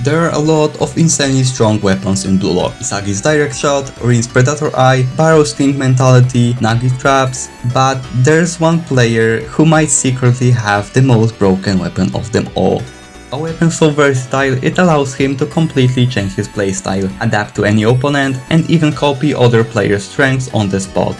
There are a lot of insanely strong weapons in BLUELOCK. Isagi's direct shot, Rin's predator eye, Barou's king mentality, Nagi traps, but there's one player who might secretly have the most broken weapon of them all. A weapon so versatile it allows him to completely change his playstyle, adapt to any opponent, and even copy other players' strengths on the spot.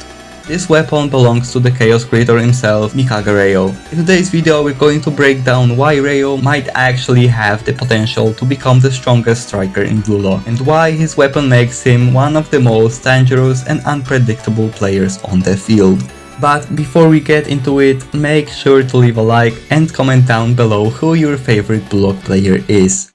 This weapon belongs to the chaos creator himself, Mikage Reo. In today's video we're going to break down why Reo might actually have the potential to become the strongest striker in BLUELOCK, and why his weapon makes him one of the most dangerous and unpredictable players on the field. But before we get into it, make sure to leave a like and comment down below who your favorite BLUELOCK player is.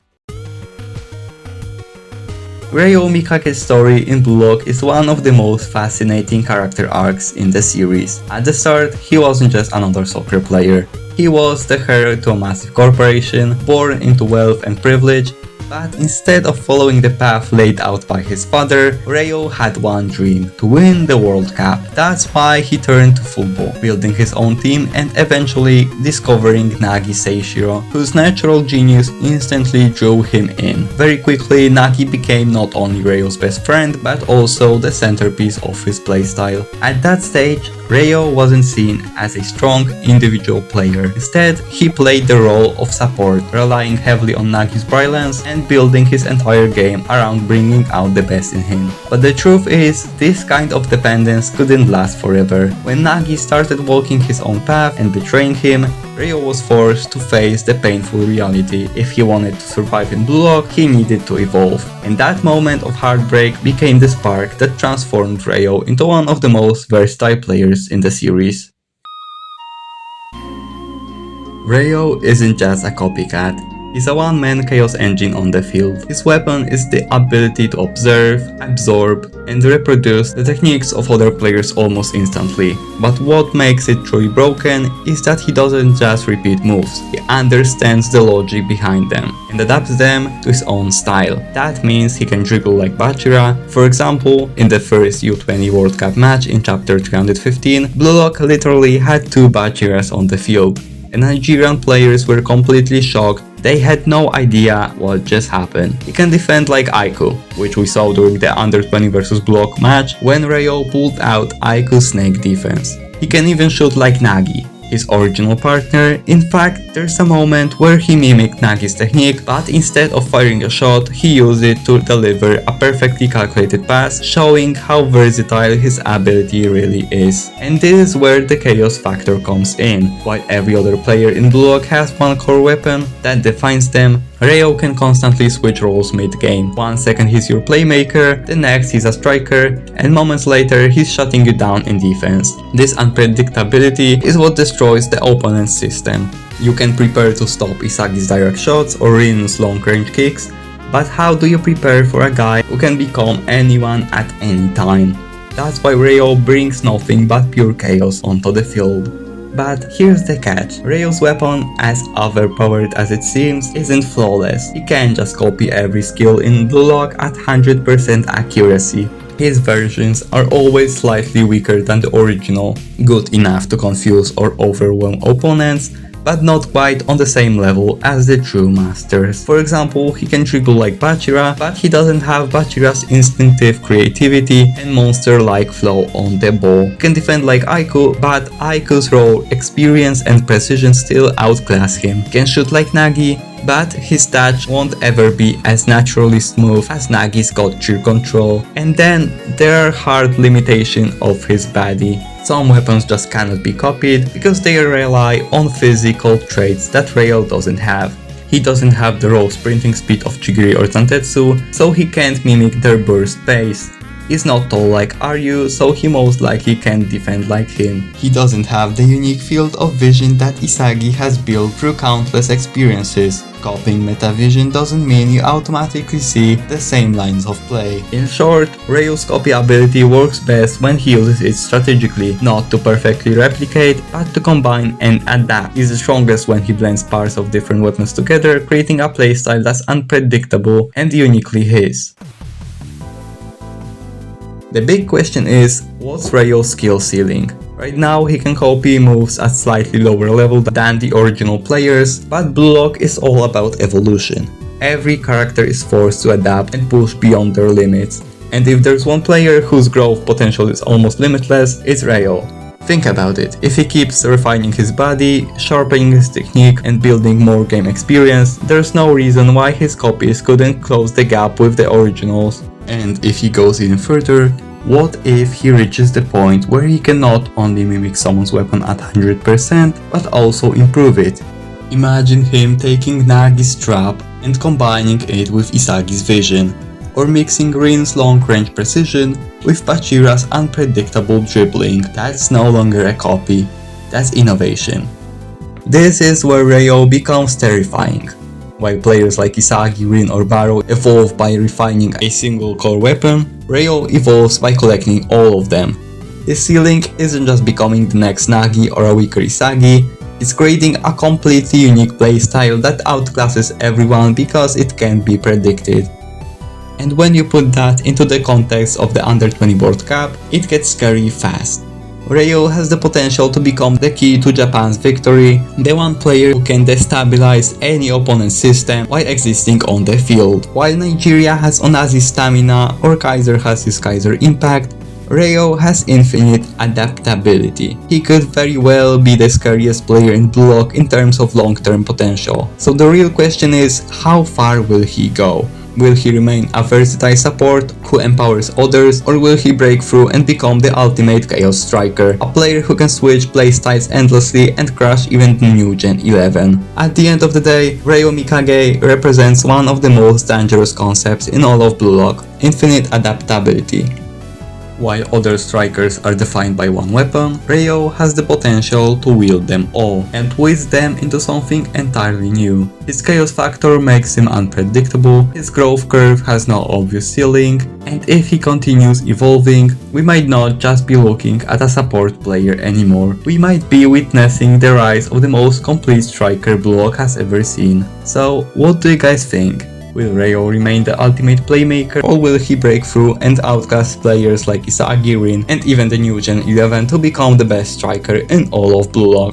Reo Mikage's story in BLUELOCK is one of the most fascinating character arcs in the series. At the start, he wasn't just another soccer player. He was the heir to a massive corporation, born into wealth and privilege, but instead of following the path laid out by his father, Reo had one dream: to win the World Cup. That's why he turned to football, building his own team and eventually discovering Nagi Seishiro, whose natural genius instantly drew him in. Very quickly, Nagi became not only Reo's best friend, but also the centerpiece of his playstyle. At that stage, Reo wasn't seen as a strong individual player. Instead, he played the role of support, relying heavily on Nagi's brilliance and building his entire game around bringing out the best in him. But the truth is, this kind of dependence couldn't last forever. When Nagi started walking his own path and betraying him, Reo was forced to face the painful reality. If he wanted to survive in BLUELOCK, he needed to evolve. And that moment of heartbreak became the spark that transformed Reo into one of the most versatile players in the series. Reo isn't just a copycat. He's a one-man chaos engine on the field. His weapon is the ability to observe, absorb, and reproduce the techniques of other players almost instantly. But what makes it truly broken is that he doesn't just repeat moves, he understands the logic behind them and adapts them to his own style. That means he can dribble like bachira. For example, in the first U20 World Cup match in chapter 315, BLUELOCK literally had two bachiras on the field, and Nigerian players were completely shocked. They had no idea what just happened. He can defend like aiku, which we saw during the under-20 vs BLUELOCK match when Reo pulled out Aiku's snake defense. He can even shoot like Nagi, his original partner. In fact, there's a moment where he mimicked Nagi's technique, but instead of firing a shot, he used it to deliver a perfectly calculated pass, showing how versatile his ability really is. And this is where the chaos factor comes in. While every other player in BLUELOCK has one core weapon that defines them, Reo can constantly switch roles mid-game. 1 second he's your playmaker, the next he's a striker, and moments later he's shutting you down in defense. This unpredictability is what destroys the opponent's system. You can prepare to stop Isagi's direct shots or Rin's long-range kicks, but how do you prepare for a guy who can become anyone at any time? That's why Reo brings nothing but pure chaos onto the field. But here's the catch: Reo's weapon, as overpowered as it seems, isn't flawless. He can't just copy every skill in BLUELOCK at 100% accuracy. His versions are always slightly weaker than the original, good enough to confuse or overwhelm opponents, but not quite on the same level as the true masters. For example, he can dribble like bachira, but he doesn't have bachira's instinctive creativity and monster-like flow on the ball. He can defend like aiku, but aiku's raw experience and precision still outclass him. He can shoot like Nagi, but his touch won't ever be as naturally smooth as Nagi's got sheer control. And then there are hard limitations of his body. Some weapons just cannot be copied because they rely on physical traits that Reo doesn't have. He doesn't have the raw sprinting speed of Chigiri or Zantetsu, so he can't mimic their burst pace. He's not tall like Ryu, so he most likely can't defend like him. He doesn't have the unique field of vision that Isagi has built through countless experiences. Copying metavision doesn't mean you automatically see the same lines of play. In short, Reo's copy ability works best when he uses it strategically, not to perfectly replicate, but to combine and adapt. He's the strongest when he blends parts of different weapons together, creating a playstyle that's unpredictable and uniquely his. The big question is, what's Reo's skill ceiling? Right now he can copy moves at slightly lower level than the original players, but BLUELOCK is all about evolution. Every character is forced to adapt and push beyond their limits. And if there's one player whose growth potential is almost limitless, it's Reo. Think about it, if he keeps refining his body, sharpening his technique and building more game experience, there's no reason why his copies couldn't close the gap with the originals. And if he goes even further, what if he reaches the point where he can not only mimic someone's weapon at 100%, but also improve it? Imagine him taking Nagi's trap and combining it with Isagi's vision, or mixing Rin's long-range precision with Bachira's unpredictable dribbling. That's no longer a copy, that's innovation. This is where Reo becomes terrifying. While players like Isagi, Rin or Barou evolve by refining a single core weapon, Reo evolves by collecting all of them. His ceiling isn't just becoming the next Nagi or a weaker Isagi, it's creating a completely unique playstyle that outclasses everyone because it can't be predicted. And when you put that into the context of the under 20 board cap, it gets scary fast. Reo has the potential to become the key to Japan's victory, the one player who can destabilize any opponent's system while existing on the field. While Nigeria has Onazi's stamina or Kaiser has his Kaiser impact, Reo has infinite adaptability. He could very well be the scariest player in BLUELOCK in terms of long-term potential. So the real question is, how far will he go? Will he remain a versatile support who empowers others, or will he break through and become the ultimate chaos striker, a player who can switch playstyles endlessly and crush even the new Gen 11? At the end of the day, Reo Mikage represents one of the most dangerous concepts in all of BLUELOCK: infinite adaptability. While other strikers are defined by one weapon, Reo has the potential to wield them all and twist them into something entirely new. His chaos factor makes him unpredictable, his growth curve has no obvious ceiling, and if he continues evolving, we might not just be looking at a support player anymore. We might be witnessing the rise of the most complete striker BLUELOCK has ever seen. So, what do you guys think? Will Reo remain the ultimate playmaker, or will he break through and outclass players like Isagi, Rin and even the new Gen 11 to become the best striker in all of BLUELOCK?